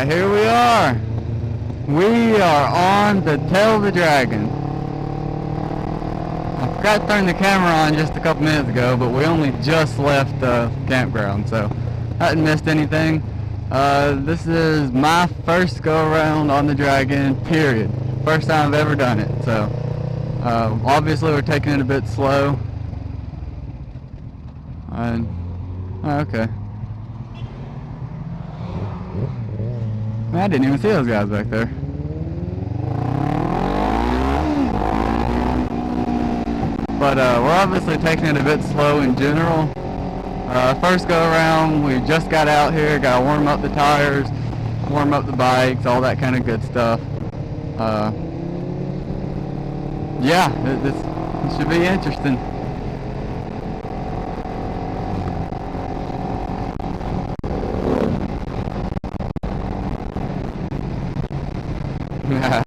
Alright, here we are. We are on the tail of the dragon. I forgot to turn the camera on just a couple minutes ago, but we only just left the campground, so I hadn't missed anything. This is my first go around on the dragon, period. First time I've ever done it, so obviously we're taking it a bit slow. Okay. Man, I didn't even see those guys back there. But we're obviously taking it a bit slow in general. First go around, we just got out here, got to warm up the tires, warm up the bikes, all that kind of good stuff. Yeah, this should be interesting.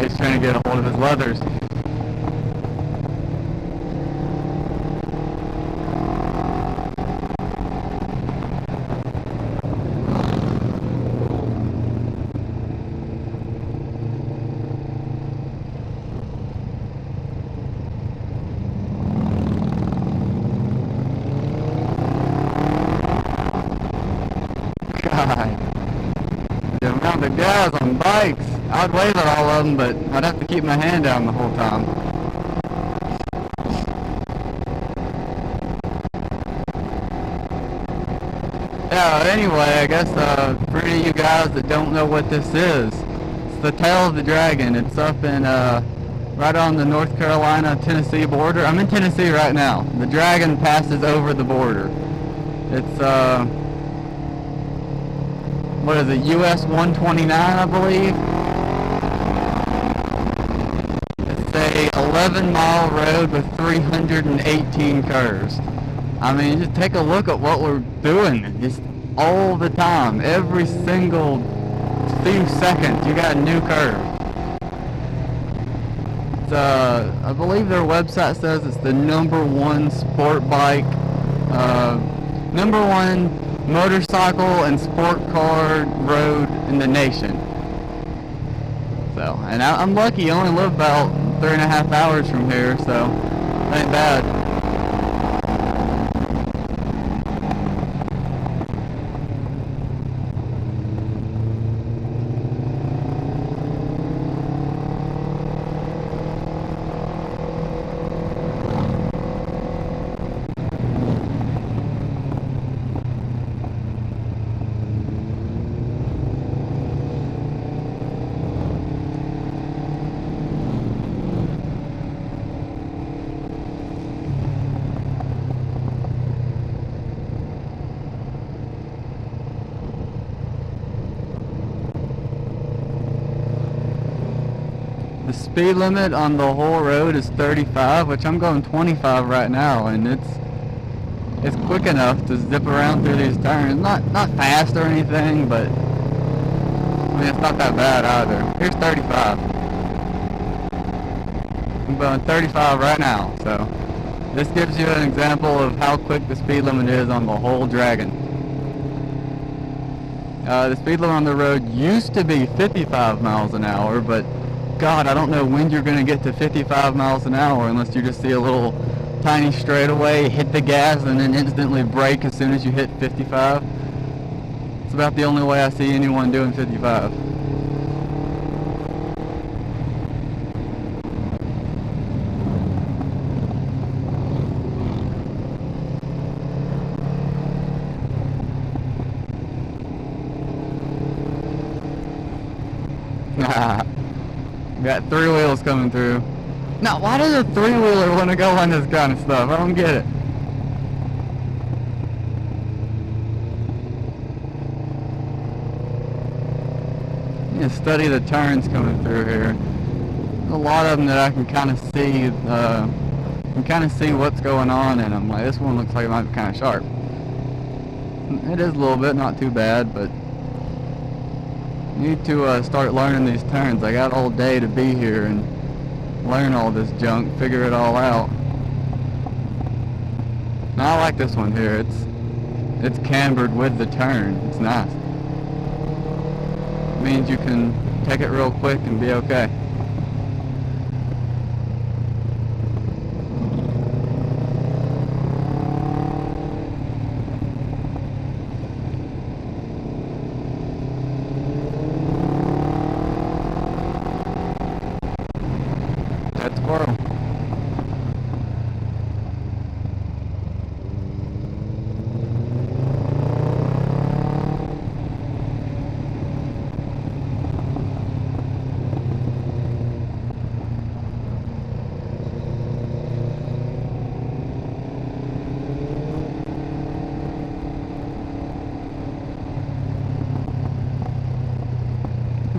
He's trying to get a hold of his leathers. God, the amount of guys on bikes. I'd wave at all of them, but I'd have to keep my hand down the whole time. Yeah, anyway, I guess for any of you guys that don't know what this is, it's the tail of the dragon. It's up in right on the North Carolina-Tennessee border. I'm in Tennessee right now. The dragon passes over the border. It's what is it, US 129, I believe? It's a 11-mile road with 318 curves. I mean, just take a look at what we're doing. Just all the time, every single few seconds, you got a new curve. It's, I believe their website says it's the #1 sport bike, #1 motorcycle and sport car road in the nation. So, and I'm lucky, I only live about 3.5 hours from here, so it ain't bad. The speed limit on the whole road is 35, which I'm going 25 right now, and it's quick enough to zip around through these turns. Not fast or anything, but I mean it's not that bad either. Here's 35. I'm going 35 right now, so this gives you an example of how quick the speed limit is on the whole dragon. The speed limit on the road used to be 55 miles an hour, but God, I don't know when you're going to get to 55 miles an hour unless you just see a little tiny straightaway, hit the gas, and then instantly brake as soon as you hit 55. It's about the only way I see anyone doing 55. Got 3 wheels coming through. Now, why does a 3-wheeler want to go on this kind of stuff? I don't get it. You need to study the turns coming through here. There's a lot of them that I can kind of see, what's going on, and I'm like, this one looks like it might be kind of sharp. It is a little bit, not too bad, but need to start learning these turns. I got all day to be here and learn all this junk, figure it all out. Now I like this one here. It's cambered with the turn. It's nice. means you can take it real quick and be okay. That's squirrel.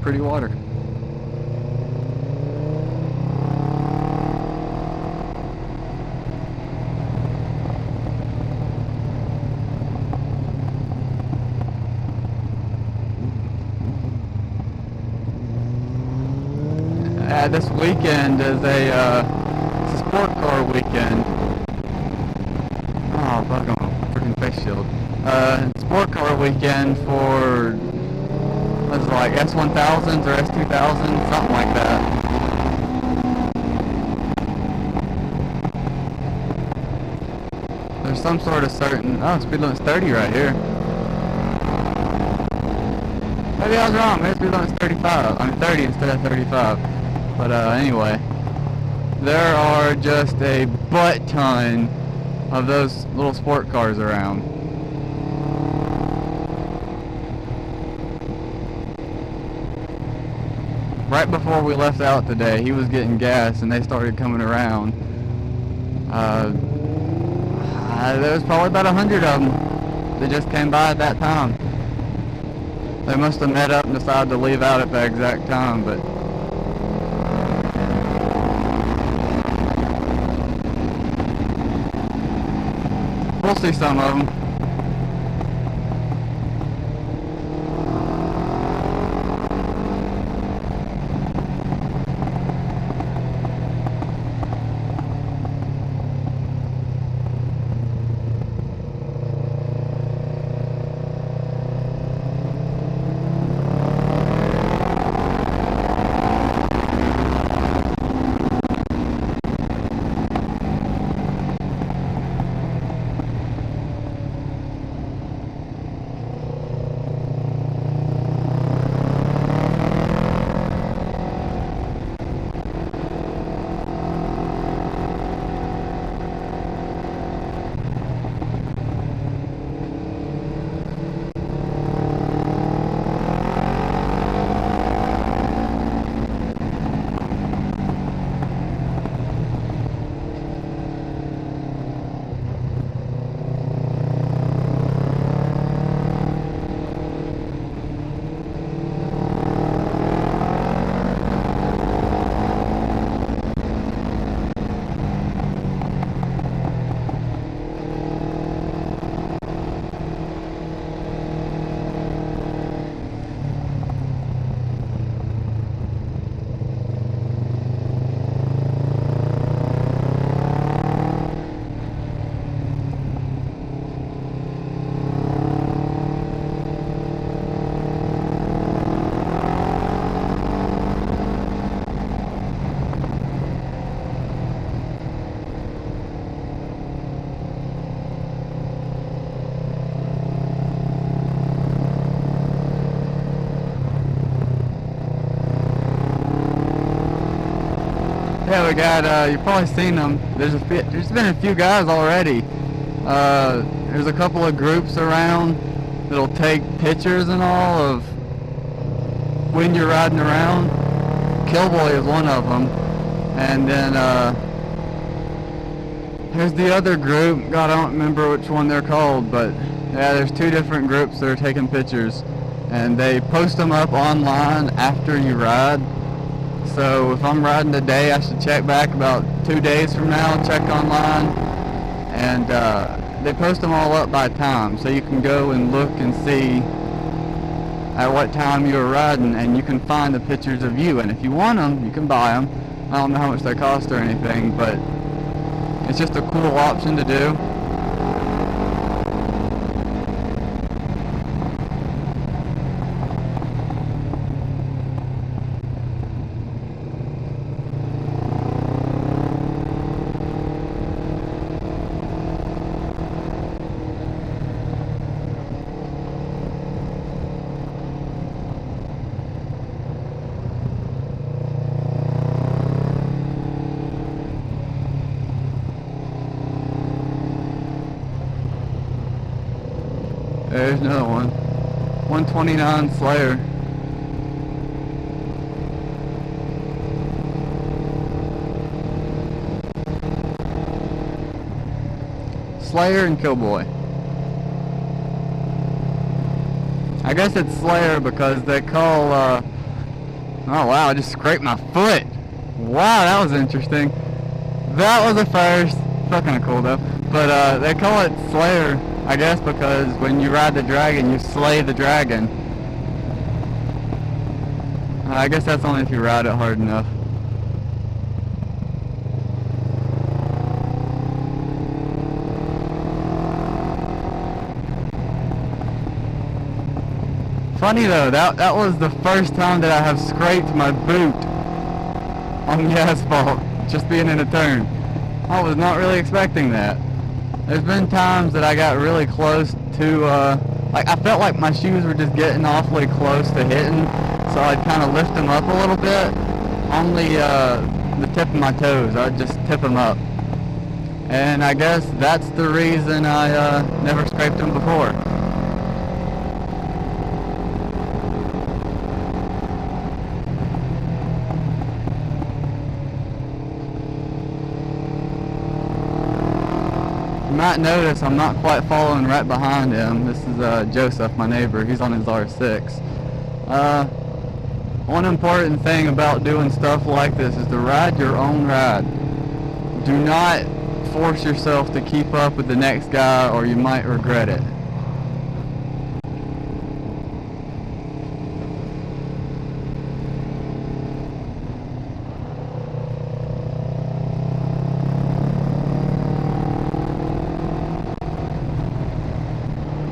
Pretty water. This weekend is it's a sport car weekend. Oh, fuck, I'm a freaking face shield. Sport car weekend for, what's it, like S1000s or S2000s, something like that. There's some sort of certain, oh, speed limit's 30 right here. Maybe I was wrong, maybe speed limit's 35. I mean 30 instead of 35. But anyway, there are just a butt ton of those little sport cars around. Right before we left out today, he was getting gas and they started coming around. There was probably about 100 of them that just came by at that time. They must have met up and decided to leave out at that exact time, but we'll see some of them. Yeah, we got, you've probably seen them. There's been a few guys already. There's a couple of groups around that'll take pictures and all of when you're riding around. Killboy is one of them. And then, there's the other group. God, I don't remember which one they're called, but yeah, there's two different groups that are taking pictures. And they post them up online after you ride. So if I'm riding today, I should check back about 2 days from now, check online, and they post them all up by time, so you can go and look and see at what time you were riding, and you can find the pictures of you. And if you want them, you can buy them. I don't know how much they cost or anything, but it's just a cool option to do. There's another one. 129 Slayer. Slayer and Killboy. I guess it's Slayer because they call, oh wow, I just scraped my foot. Wow, that was interesting. That was a first. Still kind of cool though. But they call it Slayer, I guess, because when you ride the dragon, you slay the dragon. I guess that's only if you ride it hard enough. Funny though, that was the first time that I have scraped my boot on the asphalt, just being in a turn. I was not really expecting that. There's been times that I got really close to, like I felt like my shoes were just getting awfully close to hitting, so I'd kind of lift them up a little bit on the tip of my toes. I'd just tip them up. And I guess that's the reason I never scraped them before. You might notice I'm not quite following right behind him. This is Joseph, my neighbor. He's on his R6. One important thing about doing stuff like this is to ride your own ride. Do not force yourself to keep up with the next guy or you might regret it.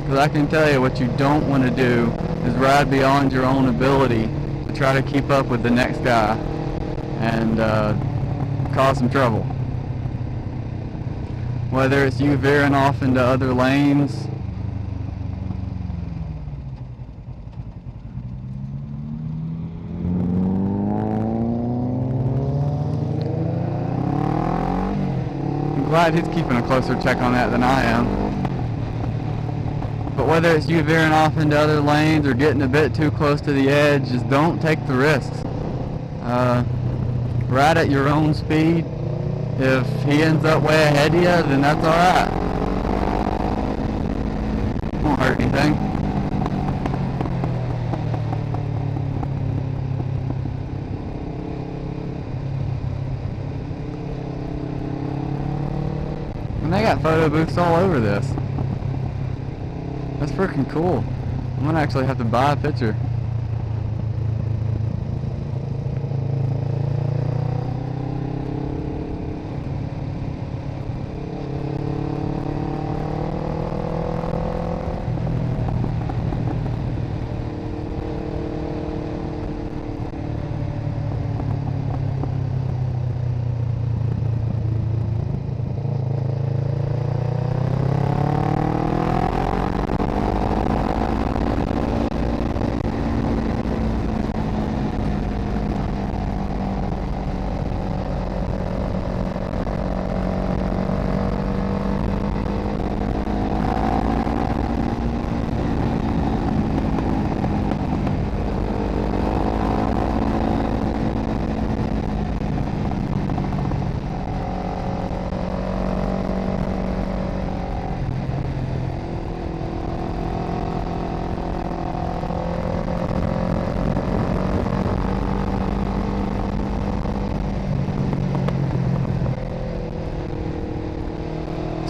Because I can tell you what you don't want to do is ride beyond your own ability to try to keep up with the next guy and cause some trouble. Whether it's you veering off into other lanes, I'm glad he's keeping a closer check on that than I am. But whether it's you veering off into other lanes or getting a bit too close to the edge, just don't take the risks. Ride at your own speed. If he ends up way ahead of you, then that's alright. Won't hurt anything. And they got photo booths all over this. That's freaking cool. I'm gonna actually have to buy a picture.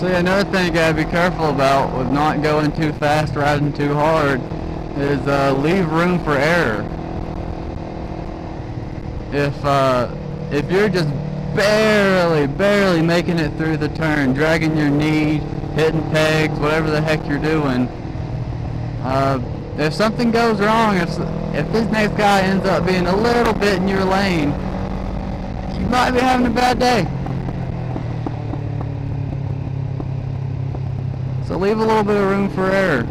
See, another thing you gotta be careful about with not going too fast, riding too hard, is leave room for error. If you're just barely making it through the turn, dragging your knee, hitting pegs, whatever the heck you're doing, if something goes wrong, if this next guy ends up being a little bit in your lane, you might be having a bad day. So leave a little bit of room for error.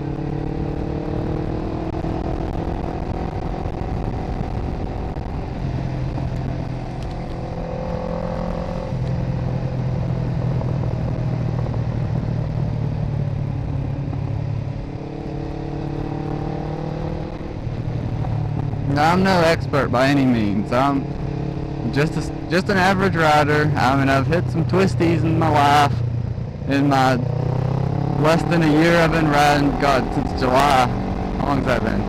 I'm no expert by any means. I'm just an average rider. I mean, I've hit some twisties in my life. In my less than a year I've been riding, God, since July. How long has that been?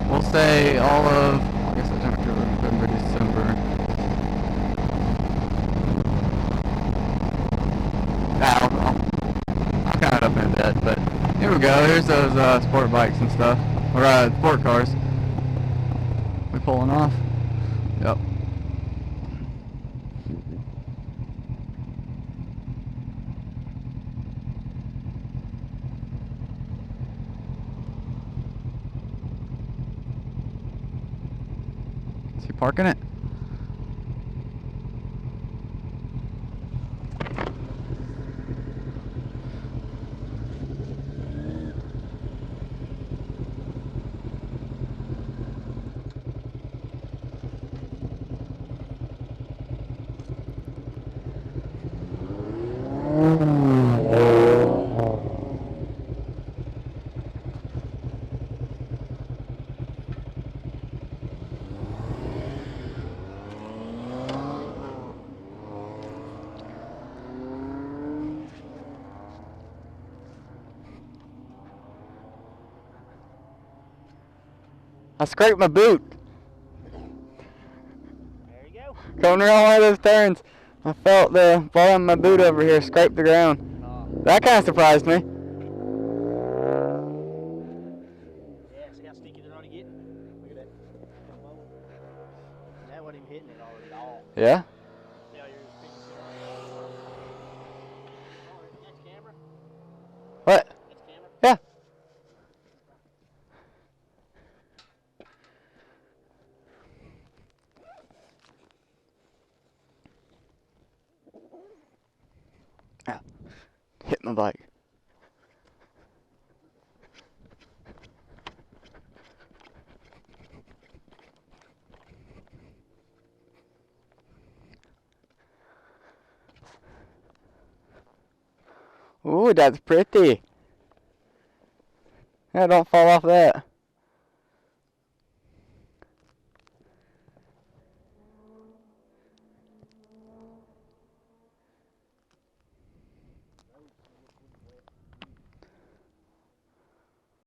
We'll say all of, I guess September, November, December. I'll count it up in a bit, but here we go. Here's those sport bikes and stuff, or sport cars. We pulling off? Yep. Is he parking it? I scraped my boot. There you go. Coming around one of those turns, I felt the bottom of my boot over here scrape the ground. That kind of surprised me. Yeah, see how sticky they're already getting? Look at that. And that wasn't even hitting it already at all. Yeah? See how you're picking shit up? Oh, that's camera? What? That's camera? Yeah. Ah, hit my bike. Ooh, that's pretty. Yeah, don't fall off that.